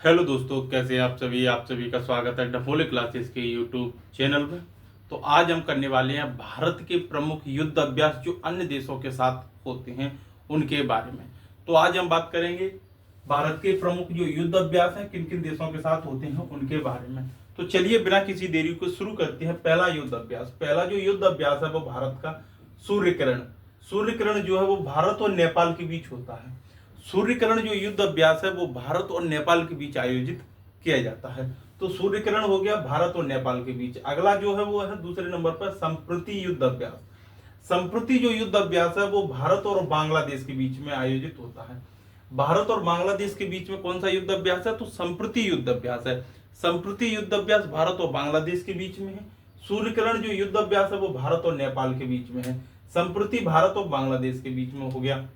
Hello दोस्तों, कैसे हैं आप सभी का स्वागत है डफोले क्लासेस के यूट्यूब चैनल में। तो आज हम करने वाले हैं भारत के प्रमुख युद्ध अभ्यास जो अन्य देशों के साथ होते हैं उनके बारे में। तो आज हम बात करेंगे भारत के प्रमुख जो युद्ध अभ्यास हैं किन किन देशों के साथ होते हैं उनके बारे में। तो चलिए बिना किसी देरी को शुरू करते हैं। पहला युद्ध अभ्यास, पहला जो युद्ध अभ्यास है वो भारत का सूर्यकिरण। सूर्यकिरण जो है वो भारत और नेपाल के बीच होता है। सूर्यकिरण जो युद्ध अभ्यास है वो भारत और नेपाल के बीच आयोजित किया जाता है। तो सूर्यकिरण हो गया भारत और नेपाल के बीच। अगला जो है वो है दूसरे नंबर पर संप्रति युद्ध अभ्यास। संप्रति जो युद्ध अभ्यास है वो भारत और बांग्लादेश के बीच में आयोजित होता है। भारत और बांग्लादेश के बीच में कौन सा युद्ध अभ्यास है? तो संप्रति युद्ध अभ्यास है। संप्रति युद्ध अभ्यास भारत और बांग्लादेश के बीच में है। सूर्यकिरण जो युद्ध अभ्यास है वो भारत और नेपाल के बीच में है। संप्रति भारत और बांग्लादेश के बीच में हो गया।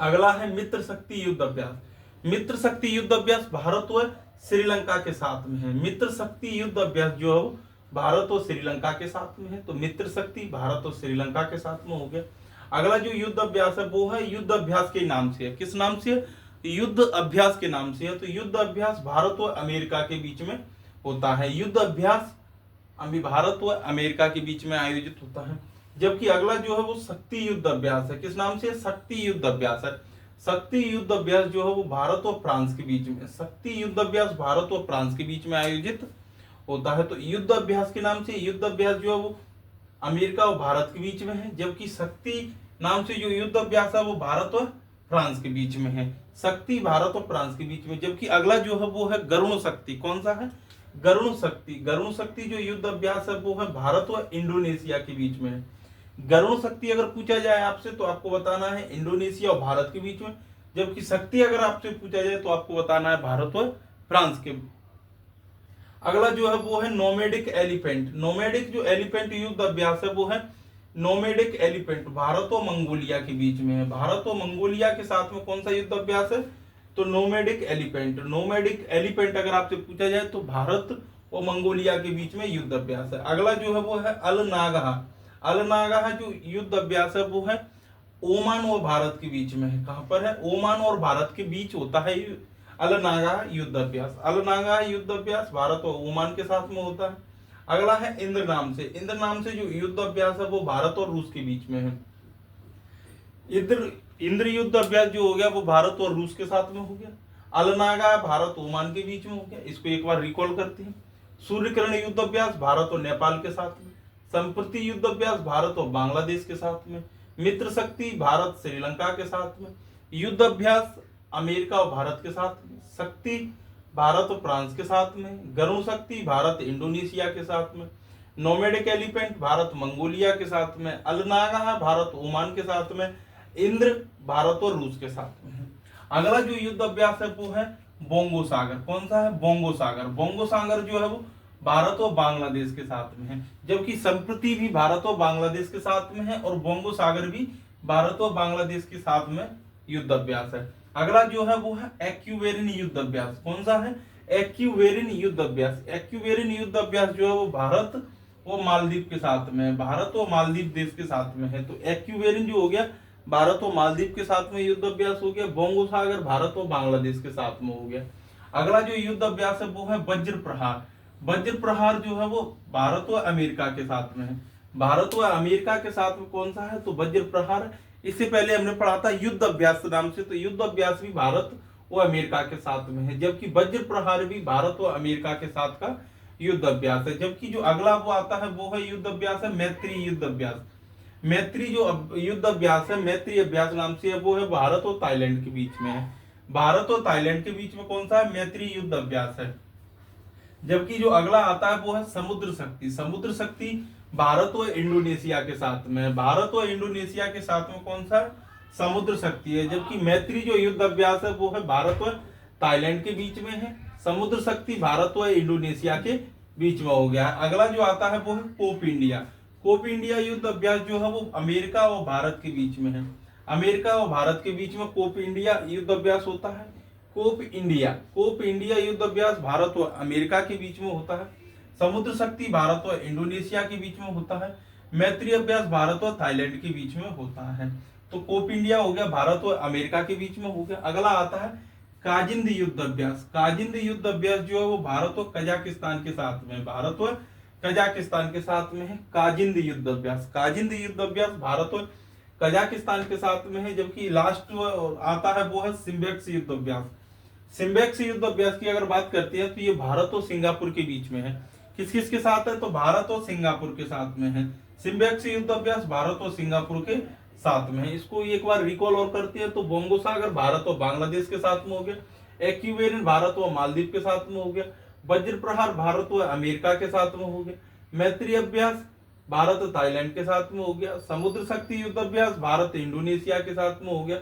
अगला है मित्र शक्ति युद्ध अभ्यास। मित्र शक्ति युद्ध अभ्यास भारत और श्रीलंका के साथ में है। मित्र शक्ति युद्ध अभ्यास जो है वो भारत और श्रीलंका के साथ में है। तो मित्र शक्ति भारत और श्रीलंका के साथ में हो गया। अगला जो युद्ध अभ्यास है वो है युद्ध अभ्यास के नाम से है। किस नाम से है? युद्ध अभ्यास के नाम से है। तो युद्ध अभ्यास भारत और अमेरिका के बीच में होता है। युद्ध अभ्यास अभी भारत और अमेरिका के बीच में आयोजित होता है। जबकि अगला जो है वो शक्ति युद्ध अभ्यास है। किस नाम से? शक्ति युद्ध अभ्यास है। शक्ति युद्ध अभ्यास जो है वो भारत और फ्रांस के बीच में, शक्ति युद्ध अभ्यास भारत और फ्रांस के बीच में आयोजित होता है। तो युद्ध अभ्यास के नाम से युद्ध अभ्यास जो है वो अमेरिका और भारत के बीच में है। जबकि शक्ति नाम से जो युद्ध अभ्यास है वो भारत और फ्रांस के बीच में है। शक्ति भारत और फ्रांस के बीच में। जबकि अगला जो है वो है गरुण शक्ति। कौन सा है? गरुण शक्ति। गरुण शक्ति जो युद्ध अभ्यास है वो है भारत और इंडोनेशिया के बीच में है। गरुण शक्ति अगर पूछा जाए आपसे तो आपको बताना है इंडोनेशिया और भारत के बीच में। जबकि शक्ति अगर आपसे पूछा जाए तो आपको बताना है भारत और फ्रांस के। अगला जो है वो है नोमैडिक एलिफेंट। नोमैडिक जो एलिफेंट युद्ध अभ्यास है वो है नोमैडिक एलिफेंट भारत और मंगोलिया के बीच में है। भारत और मंगोलिया के साथ में कौन सा युद्ध अभ्यास है? तो नोमैडिक एलिफेंट। नोमैडिक एलिफेंट अगर आपसे पूछा जाए तो भारत और मंगोलिया के बीच में युद्ध अभ्यास है। अगला जो है वो है अल नागा। अल नागा जो युद्ध अभ्यास है वो है ओमान और भारत के बीच में है। कहां पर है? ओमान और भारत के बीच होता है अल नागा युद्ध अभ्यास। अल नागा युद्ध अभ्यास भारत और ओमान के साथ में होता है। अगला है इंद्र नाम से। इंद्र नाम से जो युद्ध अभ्यास है वो भारत और रूस के बीच में है। इंद्र युद्ध अभ्यास जो हो गया वो भारत और रूस के साथ में हो गया। अलनागा भारत ओमान के बीच में हो गया। इसको एक बार रिकॉल करते हैं। सूर्यकिरण युद्ध अभ्यास भारत और नेपाल के साथ में। संप्रति युद्ध अभ्यास भारत और बांग्लादेश के साथ में। मित्र शक्ति भारत श्रीलंका के साथ में। युद्ध अभ्यास अमेरिका और भारत के साथ में। शक्ति भारत और फ्रांस के साथ में। गरुण शक्ति भारत इंडोनेशिया के साथ में। नोमैडिक एलिफेंट भारत मंगोलिया के साथ में। अलनागा भारत ओमान के साथ में। इंद्र भारत और रूस के साथ में है। अगला जो युद्ध अभ्यास है वो है बोंगो सागर। कौन सा है? बोंगो सागर। बोंगो सागर जो है वो भारत और बांग्लादेश के साथ में है। जबकि संप्रति भी भारत और बांग्लादेश के साथ में है और बोंगो सागर भी भारत और बांग्लादेश के साथ में युद्ध अभ्यास है। अगला जो है वो है एक्यूवेरिन युद्ध अभ्यास। कौन सा है? एक्यूवेरिन युद्ध अभ्यास। एक्यूवेरिन युद्ध अभ्यास जो है वो भारत और मालदीव के साथ में है। भारत और मालदीव देश के साथ में है। तो एक्यूवेरिन जो हो गया भारत और मालदीव के साथ में युद्ध अभ्यास हो गया। बोंगो सागर भारत और बांग्लादेश के साथ में हो गया। अगला जो युद्ध अभ्यास है वो है वज्र प्रहार। वज्र प्रहार जो है वो भारत और अमेरिका के साथ में है। भारत और अमेरिका के साथ में कौन सा है? तो वज्र प्रहार। इससे पहले हमने पढ़ा था युद्ध अभ्यास नाम से। तो युद्ध अभ्यास भी भारत और अमेरिका के साथ में है। जबकि वज्र प्रहार भी भारत और अमेरिका के साथ का युद्ध अभ्यास है। जबकि जो अगला वो आता है वो है युद्ध अभ्यास है मैत्री युद्ध अभ्यास। मैत्री जो युद्ध अभ्यास है मैत्री अभ्यास नाम से है वो है भारत और थाईलैंड के बीच में है। भारत और थाईलैंड के बीच में कौन सा है? मैत्री युद्ध अभ्यास है। जबकि जो अगला आता है वो है समुद्र शक्ति। समुद्र शक्ति भारत और इंडोनेशिया के साथ में है। भारत और इंडोनेशिया के साथ में कौन सा? समुद्र शक्ति है। जबकि मैत्री जो युद्ध अभ्यास है वो है भारत और थाईलैंड के बीच में है। समुद्र शक्ति भारत और इंडोनेशिया के बीच में हो गया। अगला जो आता है वो है कोप इंडिया। कोप इंडिया युद्ध अभ्यास जो है वो अमेरिका और भारत के बीच में है। अमेरिका और भारत के बीच में कोप इंडिया युद्ध अभ्यास होता है। कोप इंडिया युद्ध अभ्यास भारत और अमेरिका के बीच में होता है। समुद्र शक्ति भारत और इंडोनेशिया के बीच में होता है। मैत्री अभ्यास भारत और थाईलैंड के बीच में होता है। तो कोप इंडिया हो गया भारत और अमेरिका के बीच में हो गया। अगला आता है काजिंद युद्ध अभ्यास। काजिंद युद्ध अभ्यास जो है वो भारत और कजाकिस्तान के साथ में, भारत और कजाकिस्तान के साथ में है काजिंद युद्ध अभ्यास। काजिंद युद्ध अभ्यास भारत और कजाकिस्तान के साथ में है। जबकि लास्ट आता है वो है सिम्बेक्स युद्ध अभ्यास। सिम्बेक्स युद्ध अभ्यास की अगर बात करते हैं तो ये भारत और सिंगापुर के बीच में है। किस किस के साथ है? तो भारत और सिंगापुर के साथ में है। सिम्बेक्स युद्ध अभ्यास भारत और सिंगापुर के साथ में है। इसको एक बार रिकॉल और करते हैं तो बोंगो सागर भारत और बांग्लादेश के साथ में हो गया, एक्यूवेरिन भारत और मालदीव के साथ में हो गया, वज्र प्रहार भारत और अमेरिका के साथ में हो गया, मैत्री अभ्यास भारत और थाईलैंड के साथ में हो गया, समुद्र शक्ति युद्ध अभ्यास भारत इंडोनेशिया के साथ में हो गया,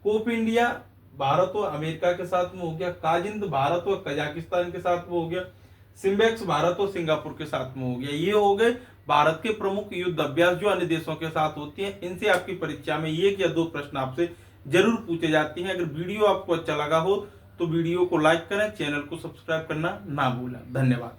कोप इंडिया भारत और अमेरिका के साथ में हो गया, काजिंद भारत और कजाकिस्तान के साथ में हो गया, सिम्बेक्स भारत और सिंगापुर के साथ में हो गया। ये हो गए भारत के प्रमुख युद्ध अभ्यास जो अन्य देशों के साथ होती हैं। इनसे आपकी परीक्षा में एक या दो प्रश्न आपसे जरूर पूछे जाते हैं। अगर वीडियो आपको अच्छा लगा हो तो वीडियो को लाइक करें, चैनल को सब्सक्राइब करना ना भूलें। धन्यवाद।